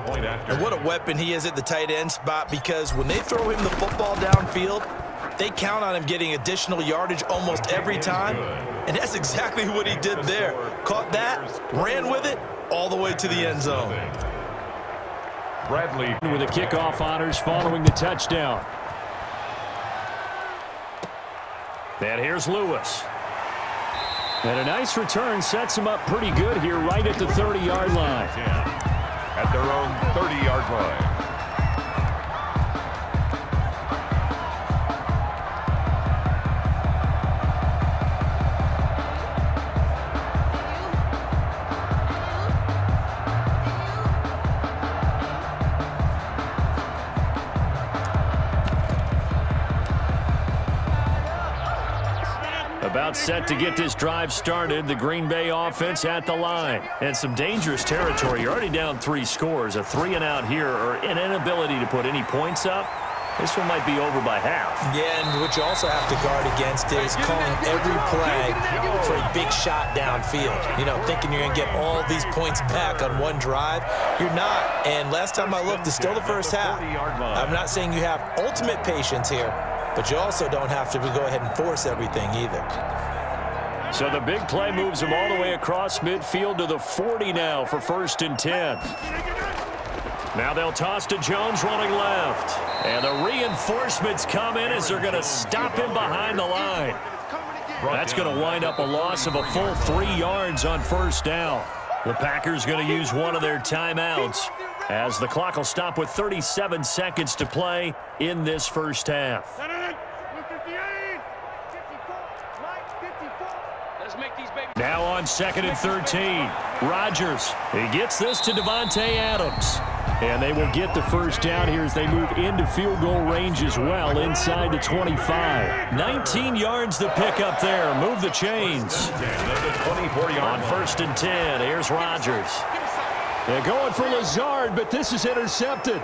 And what a weapon he is at the tight end spot, because when they throw him the football downfield, they count on him getting additional yardage almost every time. And that's exactly what he did there. Caught that, ran with it, all the way to the end zone. Bradley with the kickoff honors following the touchdown. And here's Lewis. And a nice return sets him up pretty good here right at the 30-yard line. At their own 30-yard line. About set to get this drive started. The Green Bay offense at the line. And some dangerous territory. You're already down 3 scores. A 3-and-out here, or an inability to put any points up. This one might be over by half. Yeah, and what you also have to guard against is calling every play for a big shot downfield. You know, thinking you're going to get all these points back on one drive. You're not. And last time I looked, it's still the first half. I'm not saying you have ultimate patience here, but you also don't have to go ahead and force everything either. So the big play moves them all the way across midfield to the 40 now for 1st and 10. Now they'll toss to Jones running left. And the reinforcements come in as they're going to stop him behind the line. That's going to wind up a loss of a full 3 yards on 1st down. The Packers going to use one of their timeouts as the clock will stop with 37 seconds to play in this first half. Now on 2nd and 13. Rodgers. He gets this to Devontae Adams. And they will get the first down here as they move into field goal range as well inside the 25. 19 yards to pick up there. Move the chains. On 1st and 10, here's Rodgers. They're going for Lazard, but this is intercepted.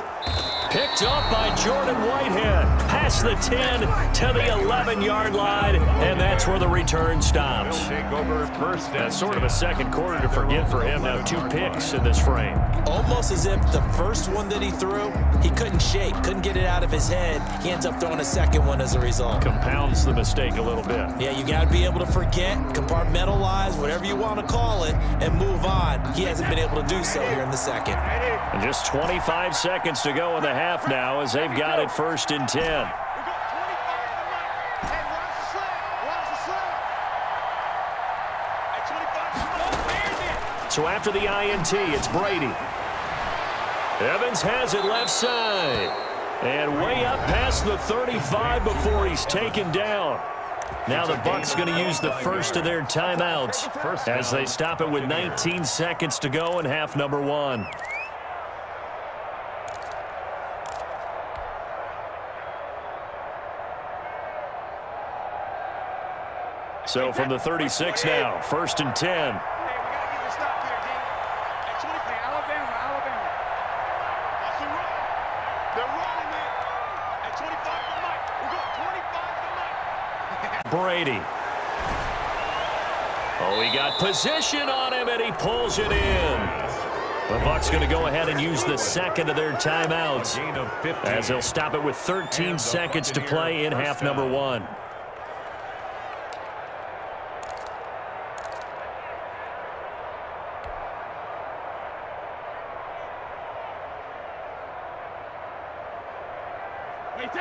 Picked up by Jordan Whitehead. Past the 10 to the 11-yard line, and that's where the return stops. That's sort of a second quarter to forget for him. Now 2 picks in this frame. Almost as if the first one that he threw, he couldn't shake, couldn't get it out of his head. He ends up throwing a second one as a result. Compounds the mistake a little bit. Yeah, you got to be able to forget, compartmentalize, whatever you want to call it, and move on. He hasn't been able to do so here in the second. And just 25 seconds to go in the half now as they've got it 1st and 10. So after the INT, it's Brady. Evans has it left side. And way up past the 35 before he's taken down. Now the Bucs going to use the first of their timeouts as they stop it with 19 seconds to go in half number 1. So from the 36 now, 1st and 10. Brady. Oh, he got position on him, and he pulls it in. The Bucs going to go ahead and use the second of their timeouts as they'll stop it with 13 seconds to play in half number 1.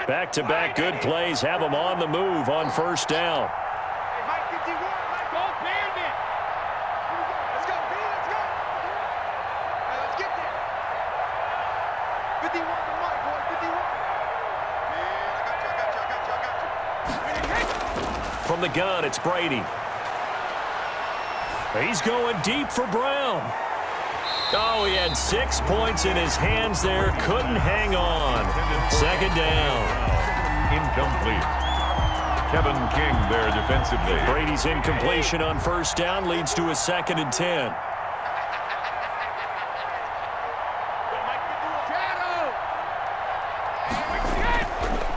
Back-to-back good plays have them on the move on 1st down. From the gun, it's Brady. He's going deep for Brown. Oh, he had 6 points in his hands there. Couldn't hang on. 2nd down. Incomplete. Kevin King there defensively. Brady's incompletion on 1st down leads to a 2nd and 10.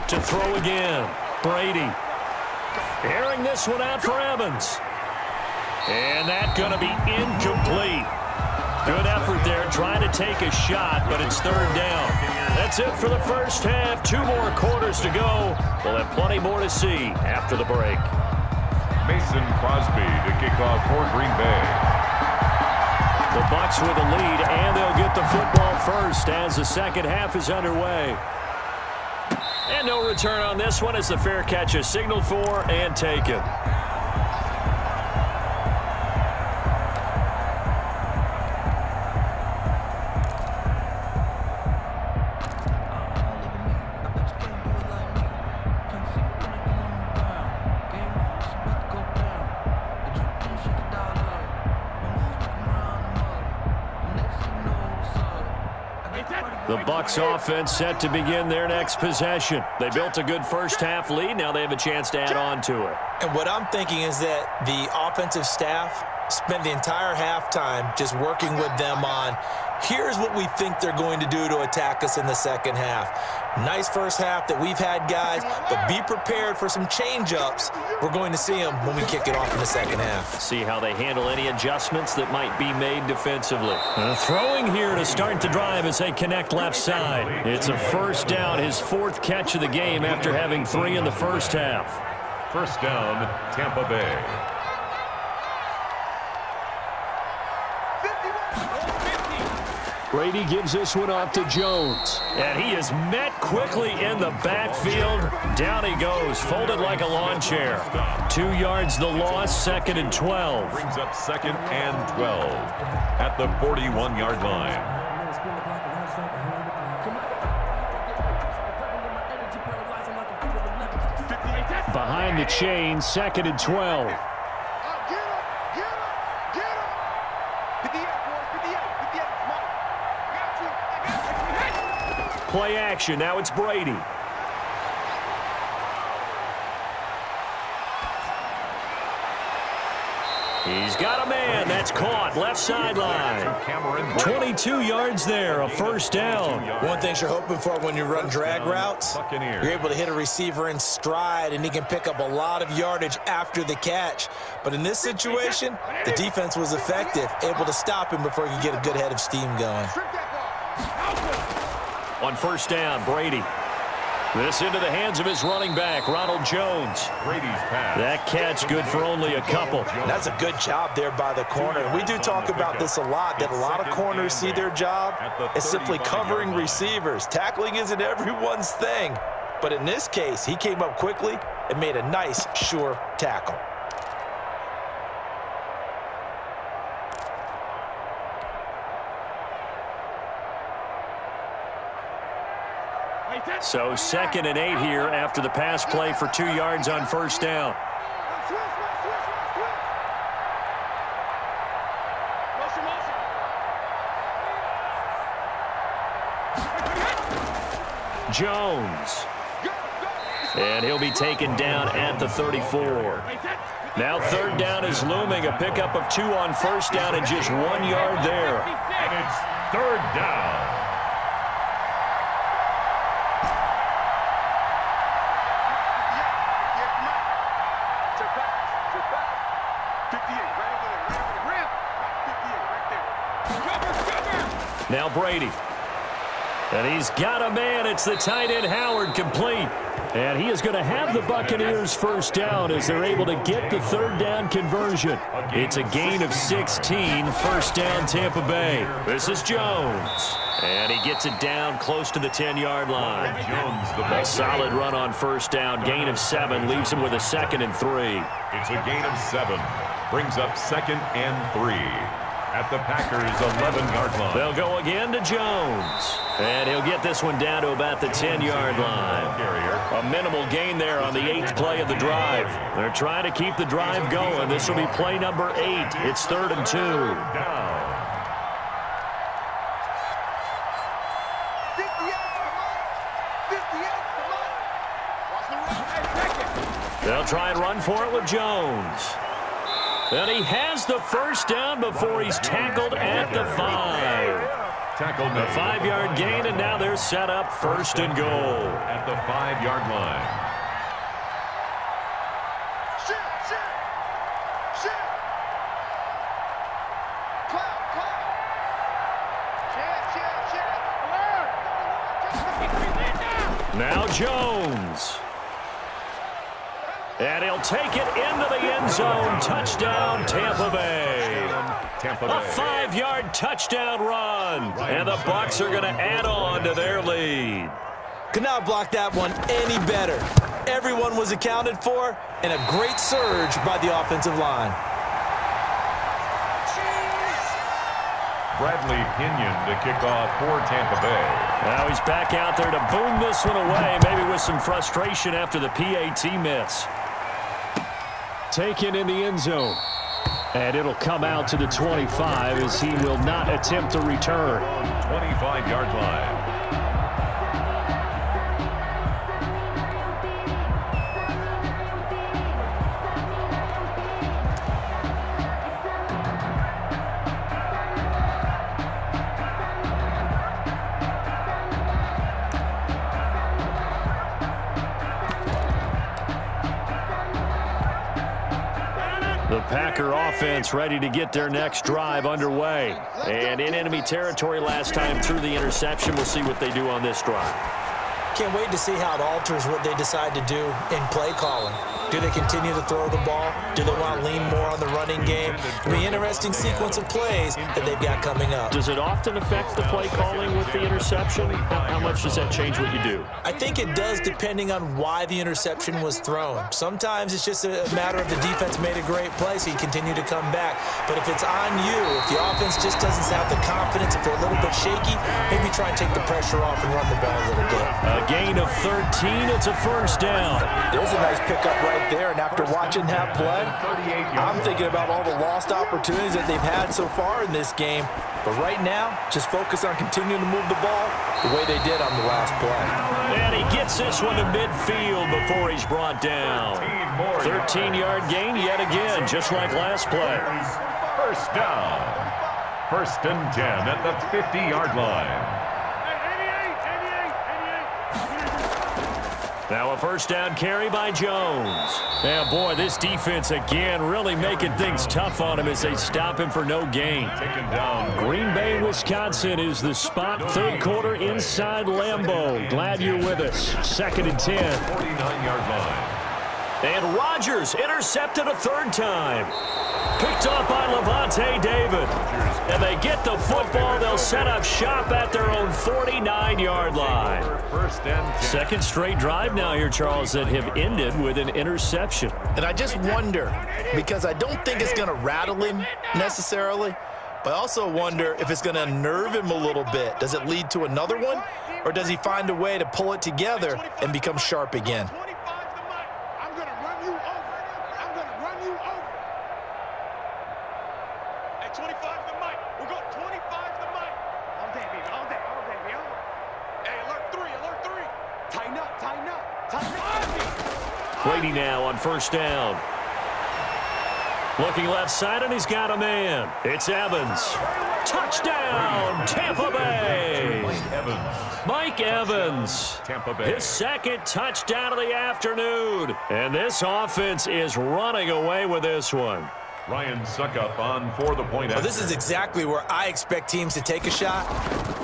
To throw again. Brady. Airing this one out for Evans. And that's going to be incomplete. Good effort there, trying to take a shot, but it's third down. That's it for the first half. 2 more quarters to go. We'll have plenty more to see after the break. Mason Crosby to kick off for Green Bay. The Bucs with a lead, and they'll get the football first as the second half is underway. And no return on this one as the fair catch is signaled for and taken. The Bucs offense set to begin their next possession. They built a good first half lead. Now they have a chance to add on to it. And what I'm thinking is that the offensive staff spent the entire halftime just working with them on, here's what we think they're going to do to attack us in the second half. Nice first half that we've had, guys, but be prepared for some change-ups. We're going to see them when we kick it off in the second half. See how they handle any adjustments that might be made defensively. Throwing here to start the drive as they connect left side. It's a first down, his 4th catch of the game after having 3 in the first half. First down, Tampa Bay. Brady gives this one off to Jones. And he is met quickly in the backfield. Down he goes, folded like a lawn chair. 2 yards the loss, 2nd and 12. Brings up 2nd and 12 at the 41-yard line. Behind the chain, 2nd and 12. Play action. Now it's Brady. He's got a man. That's caught. Left sideline. 22 yards there. A first down. One thing you're hoping for when you run drag routes, you're able to hit a receiver in stride, and he can pick up a lot of yardage after the catch. But in this situation, the defense was effective, able to stop him before he could get a good head of steam going. On first down, Brady. This into the hands of his running back, Ronald Jones. Brady's pass. That catch good for only a couple. That's a good job there by the corner. And we do talk about this a lot, that a lot of corners see their job as simply covering receivers. Tackling isn't everyone's thing. But in this case, he came up quickly and made a nice, sure tackle. So 2nd and 8 here after the pass play for 2 yards on first down. Jones. And he'll be taken down at the 34. Now 3rd down is looming. A pickup of 2 on first down and just 1 yard there. And it's 3rd down. Now Brady. And he's got a man. It's the tight end Howard, complete. And he is going to have the Buccaneers first down as they're able to get the 3rd down conversion. It's a gain of 16. First down, Tampa Bay. This is Jones. And he gets it down close to the 10-yard line. A solid run on first down. Gain of 7. Leaves him with a 2nd and 3. It's a gain of 7. Brings up 2nd and 3. At the Packers' 11-yard line. They'll go again to Jones. And he'll get this one down to about the 10-yard line. A minimal gain there on the 8th play of the drive. They're trying to keep the drive going. This will be play number 8. It's 3rd and 2. They'll try and run for it with Jones. And he has the first down before he's tackled at the 5. A 5-yard gain, and now they're set up 1st and goal. At the 5-yard line. Now Jones. And he'll take it into the end zone. Touchdown, Tampa Bay. A 5-yard touchdown run. And the Bucs are going to add on to their lead. Could not block that one any better. Everyone was accounted for, and a great surge by the offensive line. Bradley Pinion to kick off for Tampa Bay. Now he's back out there to boom this one away, maybe with some frustration after the PAT miss. Taken in the end zone. And it'll come out to the 25 as he will not attempt to return. 25-yard line. The Packer offense ready to get their next drive underway. And in enemy territory last time through the interception. We'll see what they do on this drive. Can't wait to see how it alters what they decide to do in play calling. Do they continue to throw the ball? Do they want to lean more on the running game? It'll be an interesting sequence of plays that they've got coming up. Does it often affect the play calling with the interception? How much does that change what you do? I think it does, depending on why the interception was thrown. Sometimes it's just a matter of the defense made a great play, so you continue to come back. But if it's on you, if the offense just doesn't have the confidence, if they're a little bit shaky, maybe try and take the pressure off and run the ball a little bit. A gain of 13. It's a first down. There's a nice pickup right there, and after watching that play, I'm thinking about all the lost opportunities that they've had so far in this game. But right now, just focus on continuing to move the ball the way they did on the last play. And he gets this one to midfield before he's brought down. 13-yard gain yet again, just like last play. First down. First and 10 at the 50-yard line. Now a first down carry by Jones. And boy, this defense again really making things tough on him as they stop him for no gain. Taken down. Green Bay, Wisconsin is the spot. Third quarter inside Lambeau. Glad you're with us. Second and 10. 49-yard line. And Rodgers intercepted a third time. Picked off by Levante David. And they get the football. They'll set up shop at their own 49-yard line. First and 10. Second straight drive now here, Charles, that have ended with an interception. And I just wonder, because I don't think it's going to rattle him necessarily, but I also wonder if it's going to unnerve him a little bit. Does it lead to another one, or does he find a way to pull it together and become sharp again? Brady now on first down. Looking left side, and he's got a man. It's Evans. Touchdown, Tampa Bay. Mike Evans. Tampa Bay. His second touchdown of the afternoon. And this offense is running away with this one. Ryan Suckup on for the point. Well, this is exactly where I expect teams to take a shot.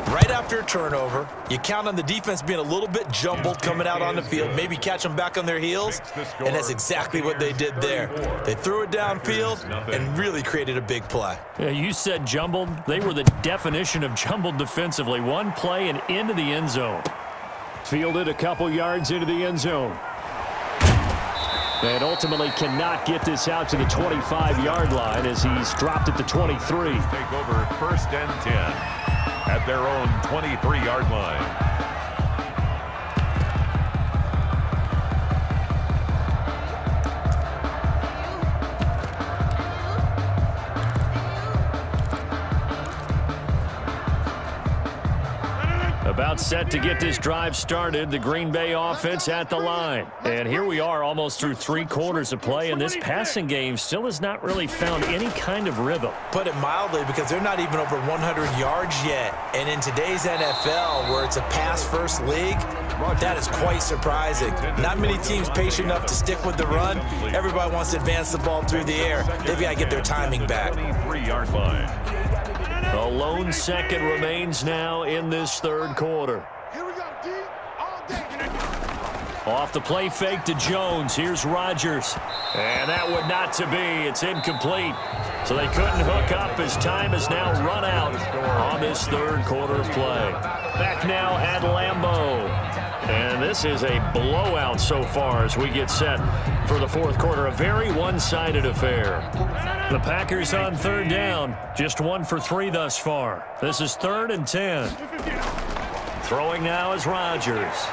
Right after a turnover, you count on the defense being a little bit jumbled coming out on the field, maybe catch them back on their heels, and that's exactly what they did there. They threw it downfield and really created a big play. Yeah, you said jumbled. They were the definition of jumbled defensively. One play and into the end zone. Fielded a couple yards into the end zone. And ultimately cannot get this out to the 25-yard line as he's dropped at the 23. Take over first and 10 at their own 23-yard line. About set to get this drive started, the Green Bay offense at the line. And here we are almost through 3 quarters of play, and this passing game still has not really found any kind of rhythm. Put it mildly, because they're not even over 100 yards yet. And in today's NFL, where it's a pass-first league, that is quite surprising. Not many teams patient enough to stick with the run. Everybody wants to advance the ball through the air. They've got to get their timing back. 23-yard line. A lone second remains now in this third quarter. Here we go, D. All day. Off the play fake to Jones. Here's Rodgers. And that would not to be. It's incomplete. So they couldn't hook up as time has now run out on this third quarter of play. Back now at Lambeau. And this is a blowout so far as we get set for the fourth quarter. A very one-sided affair. The Packers on third down. Just 1 for 3 thus far. This is 3rd and 10. Throwing now is Rodgers.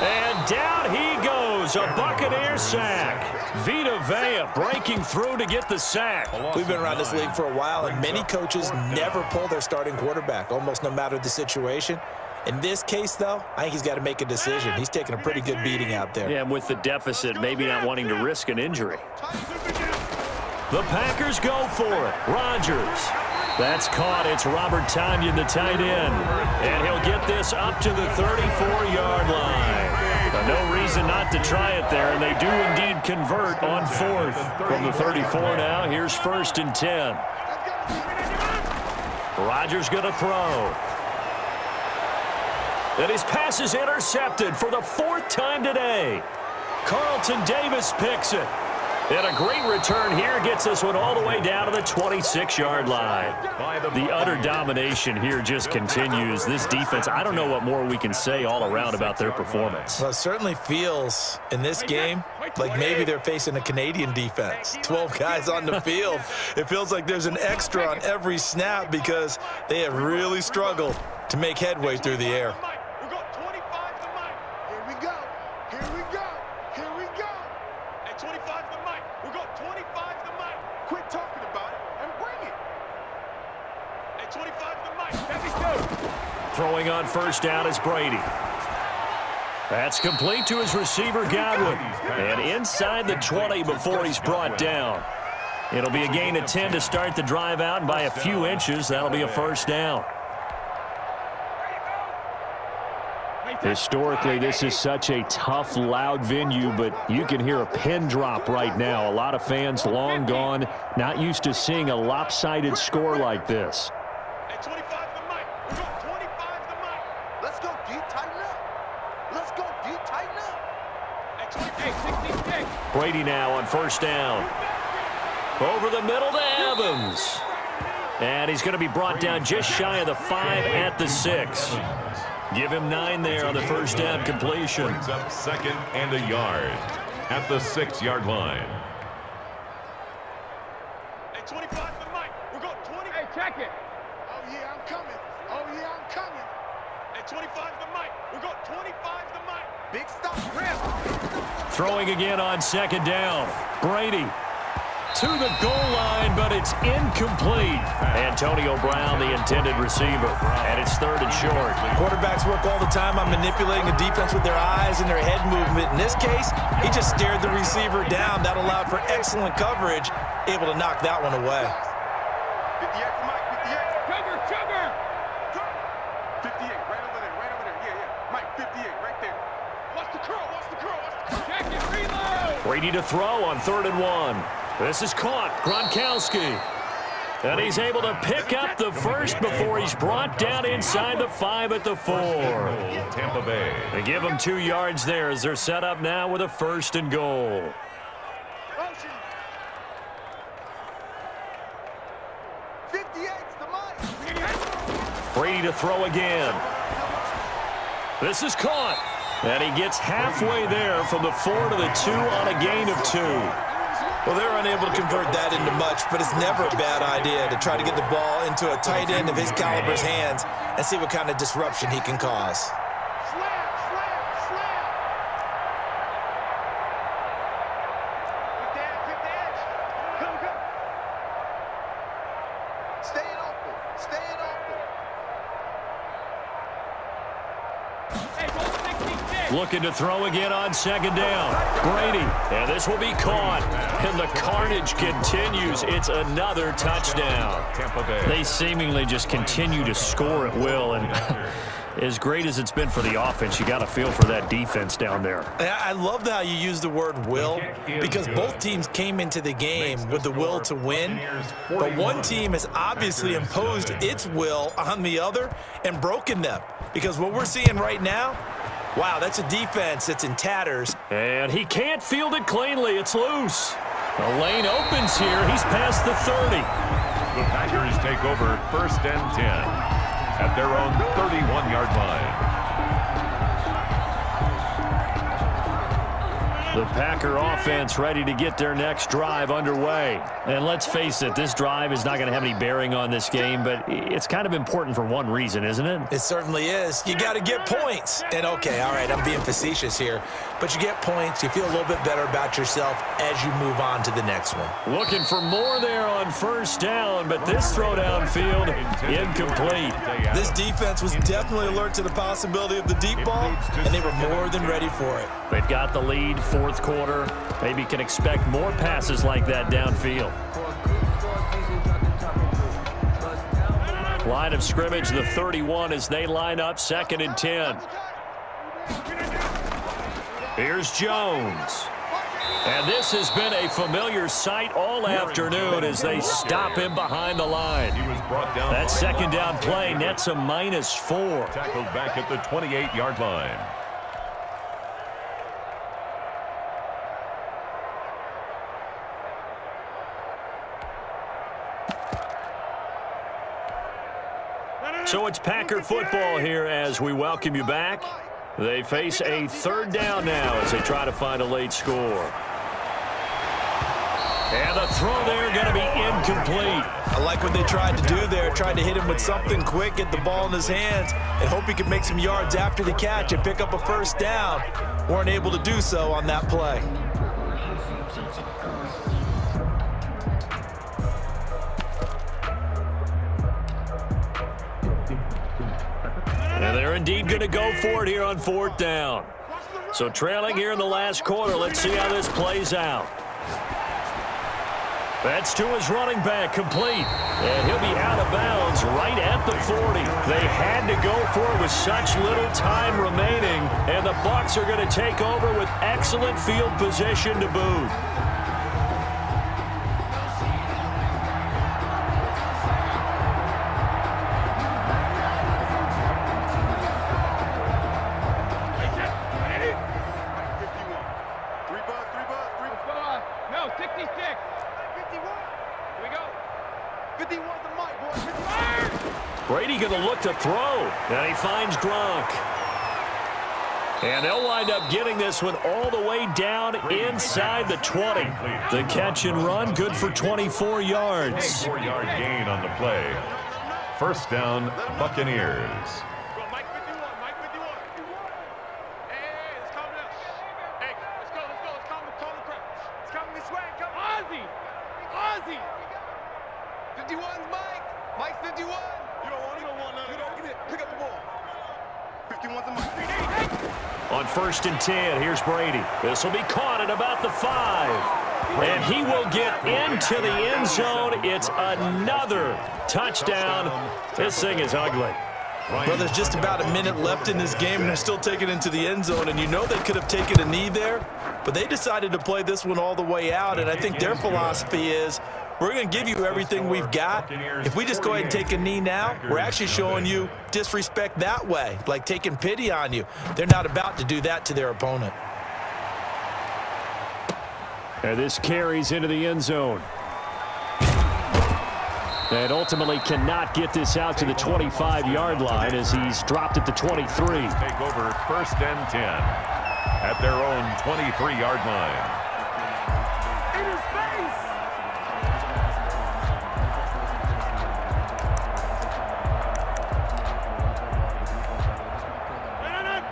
And down he goes. A Buccaneer sack. Vita Vea breaking through to get the sack. We've been around this league for a while, and many coaches never pull their starting quarterback, almost no matter the situation. In this case, though, I think he's got to make a decision. He's taking a pretty good beating out there. Yeah, and with the deficit, maybe not wanting to risk an injury. The Packers go for it. Rodgers. That's caught. It's Robert Tonyan, the tight end. And he'll get this up to the 34-yard line. No reason not to try it there, and they do indeed convert on 4th. From the 34 now, here's 1st and 10. Rodgers going to throw. And his pass is intercepted for the 4th time today. Carlton Davis picks it. And a great return here gets this one all the way down to the 26-yard line. The utter domination here just continues. This defense, I don't know what more we can say all around about their performance. Well, it certainly feels in this game like maybe they're facing a Canadian defense. 12 guys on the field. It feels like there's an extra on every snap because they have really struggled to make headway through the air. Throwing on first down is Brady. That's complete to his receiver, Godwin. And inside the 20 before he's brought down. It'll be a gain of 10 to start the drive out, and by a few inches, that'll be a first down. Historically, this is such a tough, loud venue, but you can hear a pin drop right now. A lot of fans long gone, not used to seeing a lopsided score like this. Brady now on first down. Over the middle to Evans. And he's going to be brought down just shy of the 5 at the 6. Give him 9 there on the first down completion. Brings up 2nd and a yard at the 6-yard line. Hey, 25 to Mike. We're going 20. Hey, check it. Oh, yeah, I'm coming. Oh, yeah, I'm coming. Hey, 25 to Mike. We're going 25 to Mike. Big stop. Throwing again on 2nd down. Brady to the goal line, but it's incomplete. Antonio Brown, the intended receiver, and it's 3rd and short. Quarterbacks work all the time on manipulating the defense with their eyes and their head movement. In this case, he just stared the receiver down. That allowed for excellent coverage, able to knock that one away. 58 for Mike, 58. Chugger! 58, right over there, yeah. Mike, 58, right there. Watch the curl, watch the curl. Check it, reload! Brady to throw on 3rd and 1. This is caught. Gronkowski. And he's able to pick up the first before he's brought down inside the 5 at the 4. Tampa Bay. They give him 2 yards there as they're set up now with a 1st and goal. Brady to throw again. This is caught. And he gets halfway there from the 4 to the 2 on a gain of 2. Well, they're unable to convert that into much, but it's never a bad idea to try to get the ball into a tight end of his caliber's hands and see what kind of disruption he can cause. Looking to throw again on 2nd down. Brady, and this will be caught. And the carnage continues. It's another touchdown. Tampa Bay. They seemingly just continue to score at will. And as great as it's been for the offense, you got to feel for that defense down there. I love how you use the word will, because both teams came into the game with the will to win, but one team has obviously imposed its will on the other and broken them, because what we're seeing right now, wow, that's a defense that's in tatters. And he can't field it cleanly. It's loose. The lane opens here. He's past the 30. The Packers take over 1st and 10 at their own 31-yard line. The Packer offense ready to get their next drive underway. And let's face it, this drive is not going to have any bearing on this game, but it's kind of important for one reason, isn't it? It certainly is. You got to get points. And, okay, all right, I'm being facetious here, but you get points, you feel a little bit better about yourself as you move on to the next one. Looking for more there on 1st down, but this throw downfield, incomplete. This defense was definitely alert to the possibility of the deep ball, and they were more than ready for it. They've got the lead, 4th quarter. Maybe can expect more passes like that downfield. Line of scrimmage, the 31 as they line up 2nd and 10. Here's Jones. And this has been a familiar sight all afternoon as they stop him behind the line. That 2nd down play nets a -4. Tackled back at the 28-yard line. So it's Packer football here as we welcome you back. They face a 3rd down now as they try to find a late score. And the throw there going to be incomplete. I like what they tried to do there, tried to hit him with something quick, get the ball in his hands, and hope he could make some yards after the catch and pick up a 1st down. Weren't able to do so on that play. And they're indeed going to go for it here on 4th down. So trailing here in the last quarter. Let's see how this plays out. That's to his running back, complete. And he'll be out of bounds right at the 40. They had to go for it with such little time remaining. And the Bucs are going to take over with excellent field position to boot. Brady going to look to throw, and he finds Gronk. And they'll wind up getting this one all the way down inside the 20. The catch and run, good for 24 yards. 4-yard gain on the play. 1st down, Buccaneers. On 1st and 10, here's Brady. This will be caught at about the 5. And he will get into the end zone. It's another touchdown. This thing is ugly. Well, there's just about a minute left in this game, and they're still taking it into the end zone. And you know they could have taken a knee there, but they decided to play this one all the way out. And I think their philosophy is, we're going to give you everything we've got. If we just go ahead and take a knee now, we're actually showing you disrespect that way, like taking pity on you. They're not about to do that to their opponent. And this carries into the end zone. And ultimately cannot get this out to the 25-yard line as he's dropped at the 23. Take over 1st and 10 at their own 23-yard line.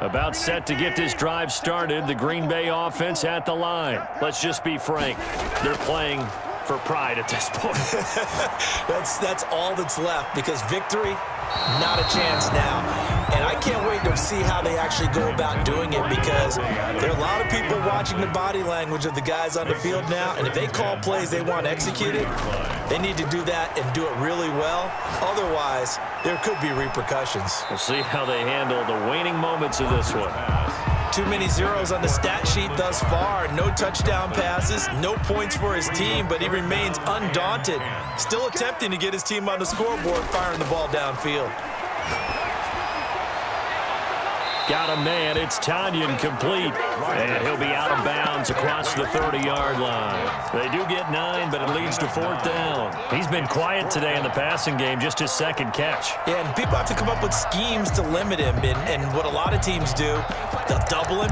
About set to get this drive started. The Green Bay offense at the line. Let's just be frank. They're playing for pride at this point. That's all that's left, because victory, not a chance now. And I can't wait to see how they actually go about doing it, because there are a lot of people watching the body language of the guys on the field now, and if they call plays they want executed, they need to do that and do it really well. Otherwise, there could be repercussions. We'll see how they handle the waning moments of this one. Too many zeros on the stat sheet thus far. No touchdown passes, no points for his team, but he remains undaunted. Still attempting to get his team on the scoreboard, firing the ball downfield. Got a man. It's Tanyan complete. And he'll be out of bounds across the 30-yard line. They do get 9, but it leads to 4th down. He's been quiet today in the passing game, just his second catch. Yeah, and people have to come up with schemes to limit him. And what a lot of teams do, they'll double him,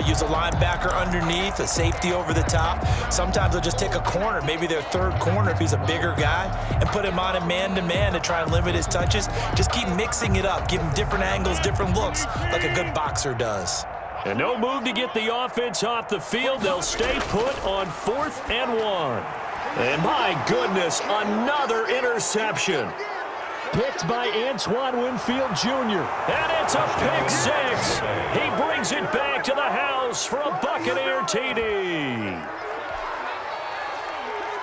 use a linebacker underneath, a safety over the top. Sometimes they'll just take a corner, maybe their third corner if he's a bigger guy, and put him on a man-to-man to try and limit his touches. Just keep mixing it up, give him different angles, different looks, like a good boxer does. And no move to get the offense off the field. They'll stay put on 4th and 1. And my goodness, another interception. Picked by Antoine Winfield Jr. And it's a pick 6. He brings it back to the house for a Buccaneer TD.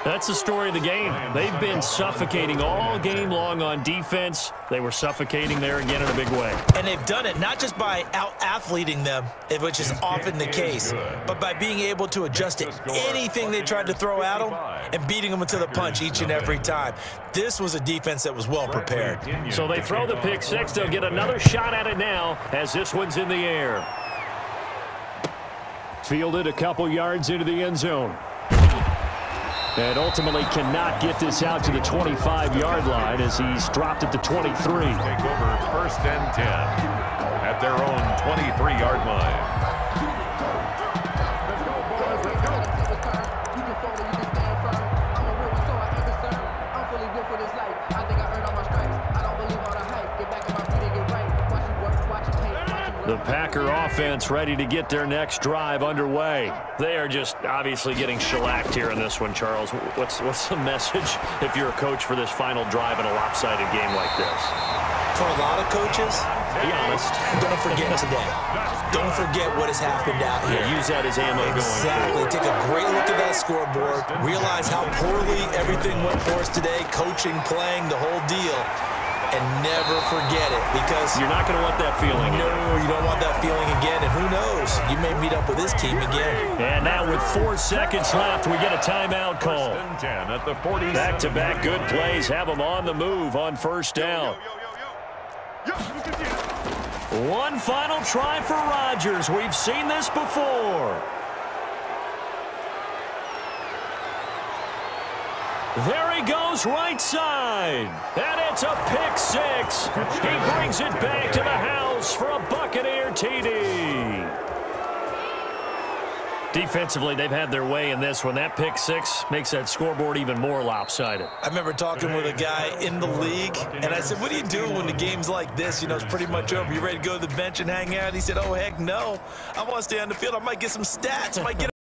That's the story of the game. They've been suffocating all game long on defense. They were suffocating there again in a big way. And they've done it not just by out-athleting them, which is often the case, but by being able to adjust to anything they tried to throw at them and beating them into the punch each and every time. This was a defense that was well prepared. So they throw the pick 6. They'll get another shot at it now as this one's in the air. Fielded a couple yards into the end zone. And ultimately cannot get this out to the 25-yard line as he's dropped at the 23. Take over 1st and 10 at their own 23-yard line. The Packer offense ready to get their next drive underway. They are just obviously getting shellacked here in this one, Charles. What's the message if you're a coach for this final drive in a lopsided game like this? For a lot of coaches, be honest, don't forget today. Don't forget what has happened out here. Yeah, use that as ammo going forward. Take a great look at that scoreboard. Realize how poorly everything went for us today, coaching, playing, the whole deal. And never forget it, because you're not going to want that feeling. No, you don't want that feeling again. And who knows? You may meet up with this team again. And now with 4 seconds left, we get a timeout call. 1st and 10 at the 40. Back-to-back good plays have them on the move on 1st down. One final try for Rodgers. We've seen this before. There he goes, right side. And it's a pick 6. He brings it back to the house for a Buccaneer TD. Defensively, they've had their way in this one. That pick 6 makes that scoreboard even more lopsided. I remember talking with a guy in the league, and I said, what do you do when the game's like this? It's pretty much over. You ready to go to the bench and hang out? He said, oh, heck no. I want to stay on the field. I might get some stats. I might get